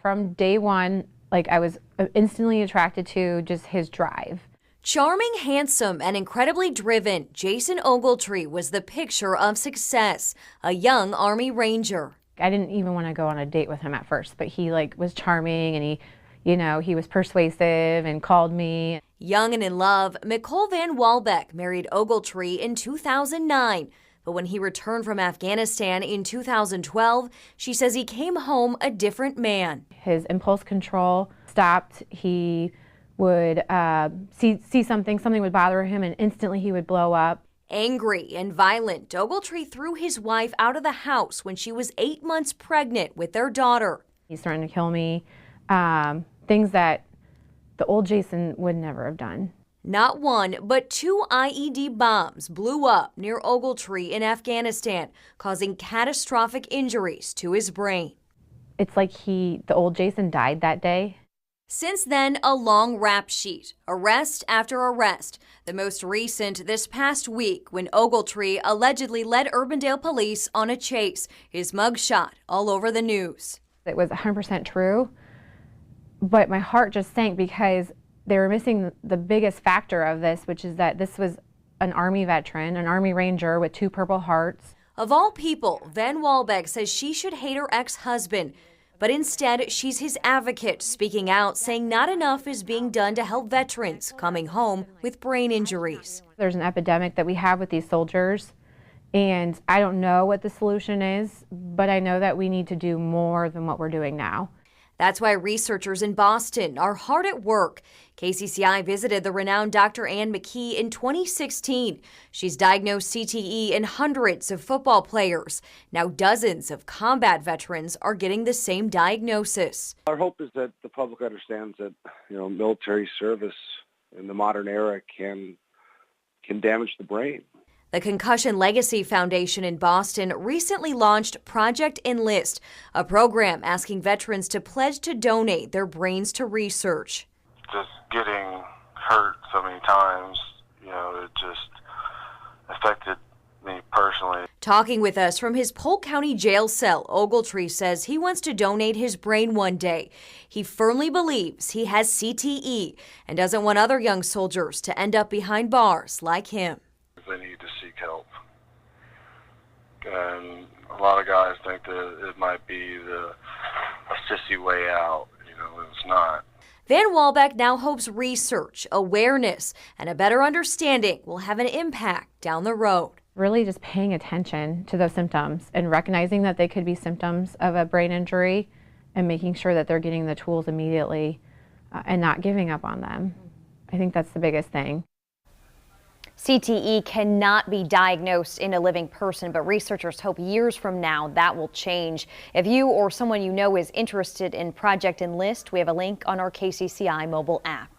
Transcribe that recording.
From day one, like I was instantly attracted to just his drive. Charming, handsome, and incredibly driven, Jason Ogletree was the picture of success, a young Army Ranger. I didn't even want to go on a date with him at first, but he was charming and he was persuasive and called me. Young and in love, Nicole Van Walbeck married Ogletree in 2009. But when he returned from Afghanistan in 2012, she says he came home a different man. His impulse control stopped. He would see something would bother him, and instantly he would blow up. Angry and violent, Ogletree threw his wife out of the house when she was 8 months pregnant with their daughter. He's threatened to kill me, things that the old Jason would never have done. Not one, but 2 IED bombs blew up near Ogletree in Afghanistan, causing catastrophic injuries to his brain. It's like the old Jason died that day. Since then, a long rap sheet, arrest after arrest. The most recent this past week when Ogletree allegedly led Urbandale police on a chase. His mugshot all over the news. It was 100% true, but my heart just sank because they were missing the biggest factor of this, which is that this was an Army veteran, an Army Ranger with 2 Purple Hearts. Of all people, Van Walbeck says she should hate her ex-husband. But instead, she's his advocate, speaking out, saying not enough is being done to help veterans coming home with brain injuries. There's an epidemic that we have with these soldiers, and I don't know what the solution is, but I know that we need to do more than what we're doing now. That's why researchers in Boston are hard at work. KCCI visited the renowned Dr. Ann McKee in 2016. She's diagnosed CTE in hundreds of football players. Now dozens of combat veterans are getting the same diagnosis. Our hope is that the public understands that, military service in the modern era can damage the brain. The Concussion Legacy Foundation in Boston recently launched Project Enlist, a program asking veterans to pledge to donate their brains to research. Just getting hurt so many times, it just affected me personally. Talking with us from his Polk County jail cell, Ogletree says he wants to donate his brain one day. He firmly believes he has CTE and doesn't want other young soldiers to end up behind bars like him. They need to seek help. And a lot of guys think that it might be a sissy way out. It's not. Van Walbeck now hopes research, awareness, and a better understanding will have an impact down the road. Really just paying attention to those symptoms and recognizing that they could be symptoms of a brain injury and making sure that they're getting the tools immediately and not giving up on them. I think that's the biggest thing. CTE cannot be diagnosed in a living person, but researchers hope years from now that will change. If you or someone you know is interested in Project Enlist, we have a link on our KCCI mobile app.